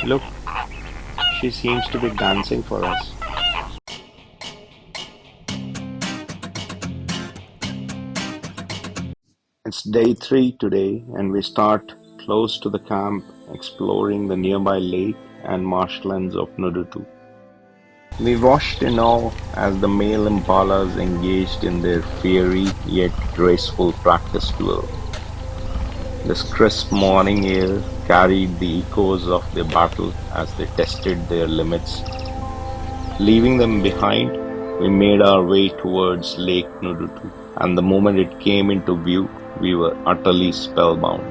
Look, she seems to be dancing for us. It's day 3 today, and we start close to the camp exploring the nearby lake and marshlands of Ndutu. We watched in awe as the male impalas engaged in their fiery yet graceful practice duel. This crisp morning air carried the echoes of their battle as they tested their limits. Leaving them behind, we made our way towards Lake Ndutu, and the moment it came into view, we were utterly spellbound.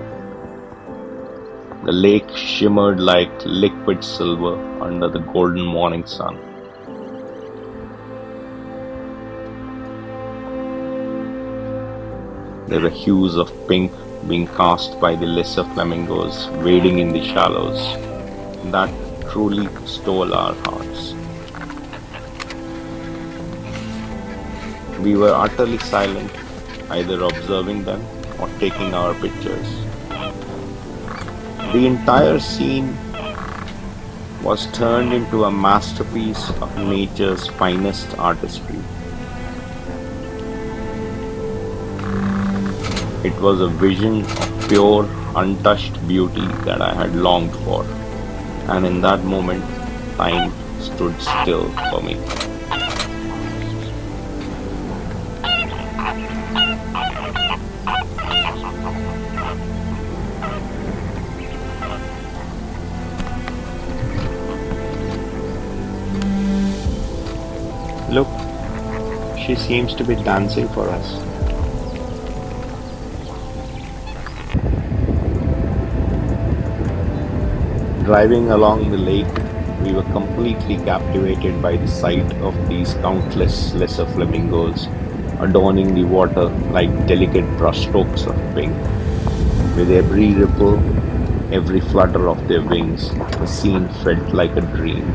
The lake shimmered like liquid silver under the golden morning sun. There were hues of pink being cast by the lesser flamingos wading in the shallows. That truly stole our hearts. We were utterly silent, either observing them or taking our pictures. The entire scene was turned into a masterpiece of nature's finest artistry. It was a vision of pure, untouched beauty that I had longed for, and in that moment, time stood still for me. Look, she seems to be dancing for us. Driving along the lake, we were completely captivated by the sight of these countless lesser flamingos adorning the water like delicate brushstrokes of pink. With every ripple, every flutter of their wings, the scene felt like a dream.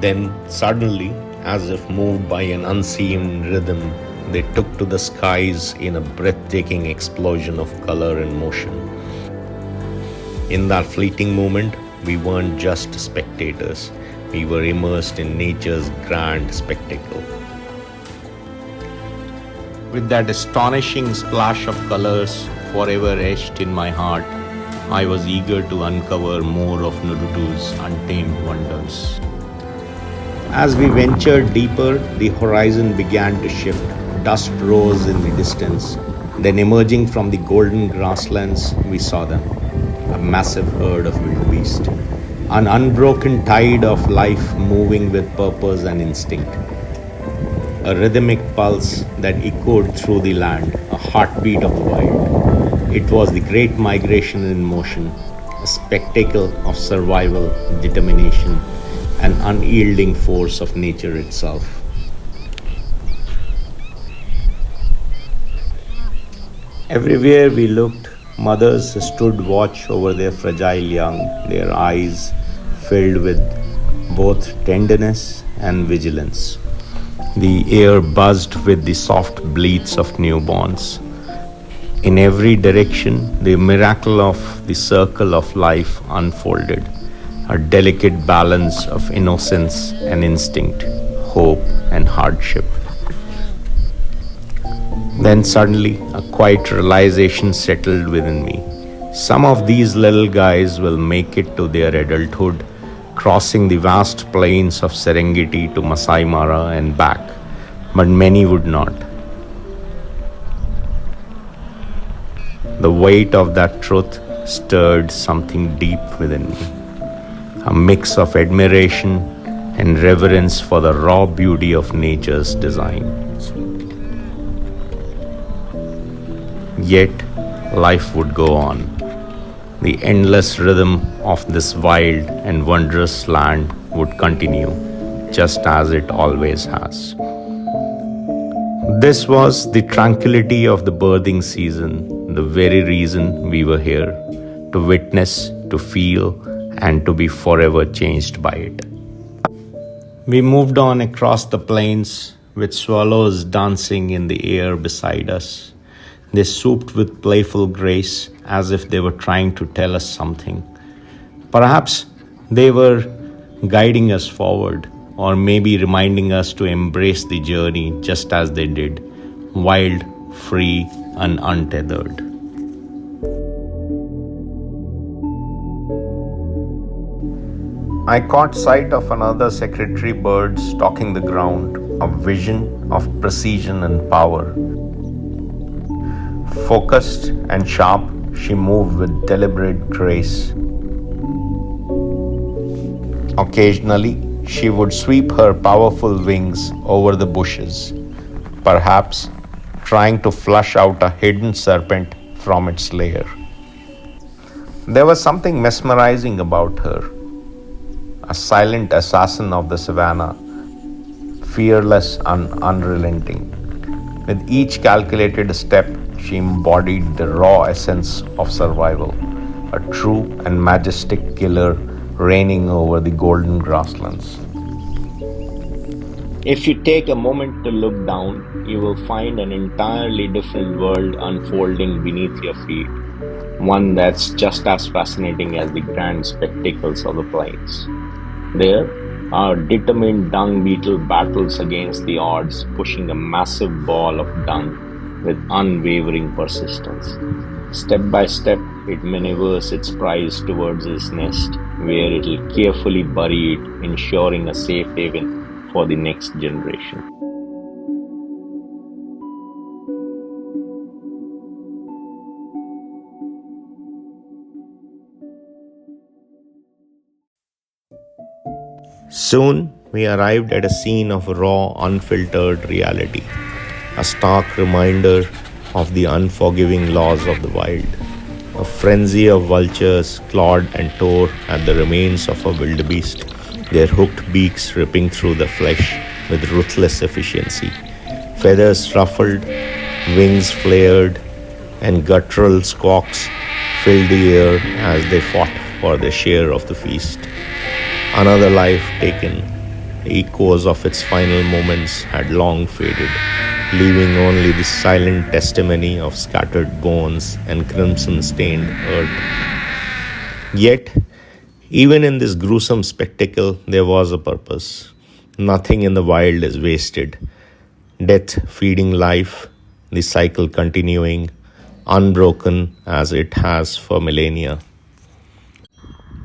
Then suddenly, as if moved by an unseen rhythm, they took to the skies in a breathtaking explosion of color and motion. In that fleeting moment, we weren't just spectators, we were immersed in nature's grand spectacle. With that astonishing splash of colors forever etched in my heart, I was eager to uncover more of Ndutu's untamed wonders. As we ventured deeper, the horizon began to shift. Dust rose in the distance. Then, emerging from the golden grasslands, we saw them, a massive herd of wildebeest, an unbroken tide of life moving with purpose and instinct, a rhythmic pulse that echoed through the land, a heartbeat of the wild. It was the great migration in motion, a spectacle of survival, determination, an unyielding force of nature itself. Everywhere we looked, mothers stood watch over their fragile young, their eyes filled with both tenderness and vigilance. The air buzzed with the soft bleats of newborns. In every direction, the miracle of the circle of life unfolded, a delicate balance of innocence and instinct, hope and hardship. Then suddenly, a quiet realization settled within me. Some of these little guys will make it to their adulthood, crossing the vast plains of Serengeti to Maasai Mara and back, but many would not. The weight of that truth stirred something deep within me, a mix of admiration and reverence for the raw beauty of nature's design. Yet, life would go on. The endless rhythm of this wild and wondrous land would continue, just as it always has. This was the tranquility of the birthing season, the very reason we were here, to witness, to feel, and to be forever changed by it. We moved on across the plains, with swallows dancing in the air beside us. They swooped with playful grace as if they were trying to tell us something. Perhaps they were guiding us forward, or maybe reminding us to embrace the journey just as they did, wild, free, and untethered. I caught sight of another secretary bird stalking the ground, a vision of precision and power. Focused and sharp, she moved with deliberate grace. Occasionally, she would sweep her powerful wings over the bushes, perhaps trying to flush out a hidden serpent from its lair. There was something mesmerizing about her, a silent assassin of the savannah, fearless and unrelenting. With each calculated step, she embodied the raw essence of survival, a true and majestic killer reigning over the golden grasslands. If you take a moment to look down, you will find an entirely different world unfolding beneath your feet, one that's just as fascinating as the grand spectacles of the plains. There, our determined dung beetle battles against the odds, pushing a massive ball of dung with unwavering persistence. Step by step, it maneuvers its prize towards its nest, where it will carefully bury it, ensuring a safe haven for the next generation. Soon, we arrived at a scene of raw, unfiltered reality, a stark reminder of the unforgiving laws of the wild. A frenzy of vultures clawed and tore at the remains of a wildebeest, their hooked beaks ripping through the flesh with ruthless efficiency. Feathers ruffled, wings flared, and guttural squawks filled the air as they fought for their share of the feast. Another life taken, the echoes of its final moments had long faded, leaving only the silent testimony of scattered bones and crimson-stained earth. Yet, even in this gruesome spectacle, there was a purpose. Nothing in the wild is wasted. Death feeding life, the cycle continuing, unbroken as it has for millennia.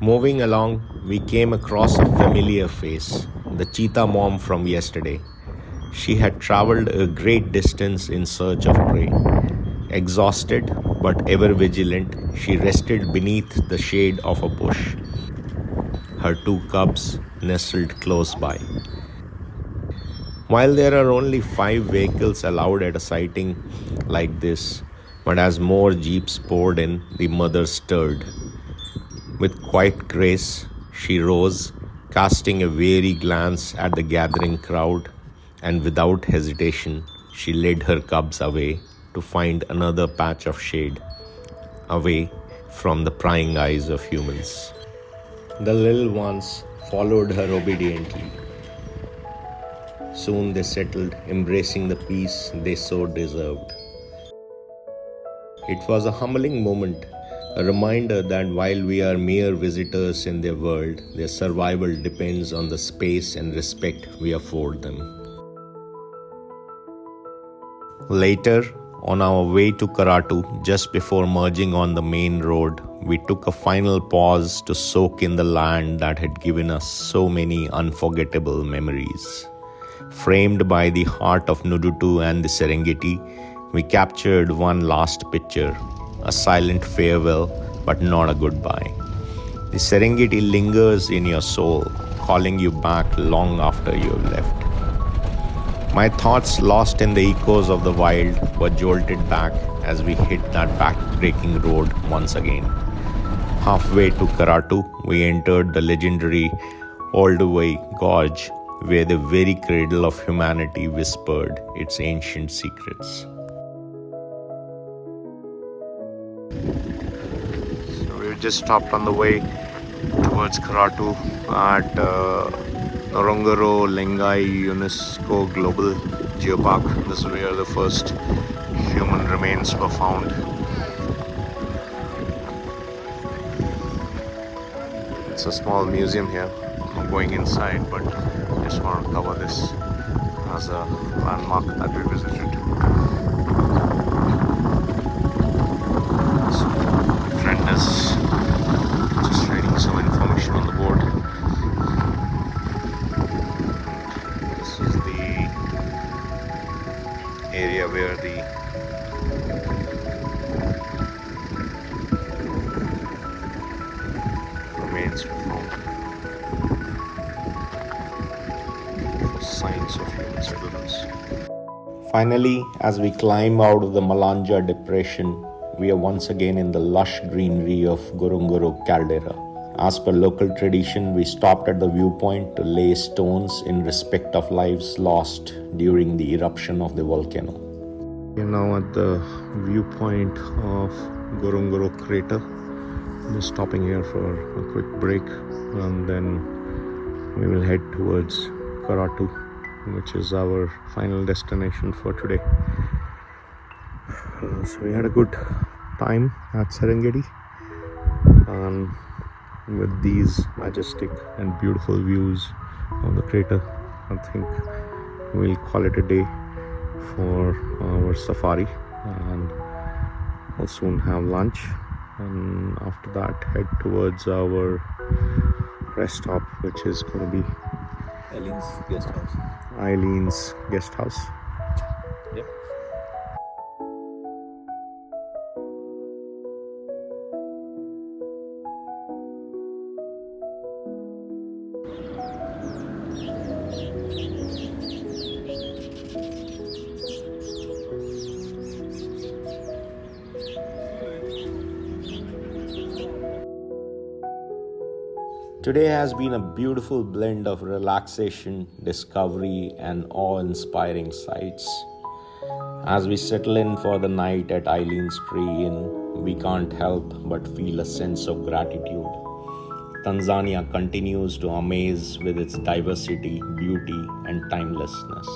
Moving along, we came across a familiar face, the cheetah mom from yesterday. She had traveled a great distance in search of prey. Exhausted but ever vigilant, she rested beneath the shade of a bush. Her two cubs nestled close by. While there are only 5 vehicles allowed at a sighting like this, but as more jeeps poured in, the mother stirred. With quiet grace, she rose, casting a wary glance at the gathering crowd, and without hesitation, she led her cubs away to find another patch of shade, away from the prying eyes of humans. The little ones followed her obediently. Soon they settled, embracing the peace they so deserved. It was a humbling moment, a reminder that while we are mere visitors in their world, their survival depends on the space and respect we afford them. Later, on our way to Karatu, just before merging on the main road, we took a final pause to soak in the land that had given us so many unforgettable memories. Framed by the heart of Ndutu and the Serengeti, we captured one last picture, a silent farewell, but not a goodbye. The Serengeti lingers in your soul, calling you back long after you have left. My thoughts, lost in the echoes of the wild, were jolted back as we hit that back-breaking road once again. Halfway to Karatu, we entered the legendary Olduvai Gorge, where the very cradle of humanity whispered its ancient secrets. So we just stopped on the way towards Karatu at Ngorongoro Lengai UNESCO Global Geopark. This is where the first human remains were found. It's a small museum here. I'm not going inside, but just want to cover this as a landmark that we visited. So my friend is just writing some information on the board. This is the area where the remains were found. Signs of human settlements. Finally, as we climb out of the Malanja Depression, we are once again in the lush greenery of Ngorongoro Caldera. As per local tradition, we stopped at the viewpoint to lay stones in respect of lives lost during the eruption of the volcano. We are now at the viewpoint of Ngorongoro crater. Just stopping here for a quick break, and then we will head towards Karatu, which is our final destination for today. So we had a good time at Serengeti, and with these majestic and beautiful views of the crater, I think we'll call it a day for our safari, and we'll soon have lunch, and after that head towards our rest stop, which is going to be Eileen's guest house. Yep. Today has been a beautiful blend of relaxation, discovery, and awe-inspiring sights. As we settle in for the night at Eileen's Tree Inn, we can't help but feel a sense of gratitude. Tanzania continues to amaze with its diversity, beauty, and timelessness.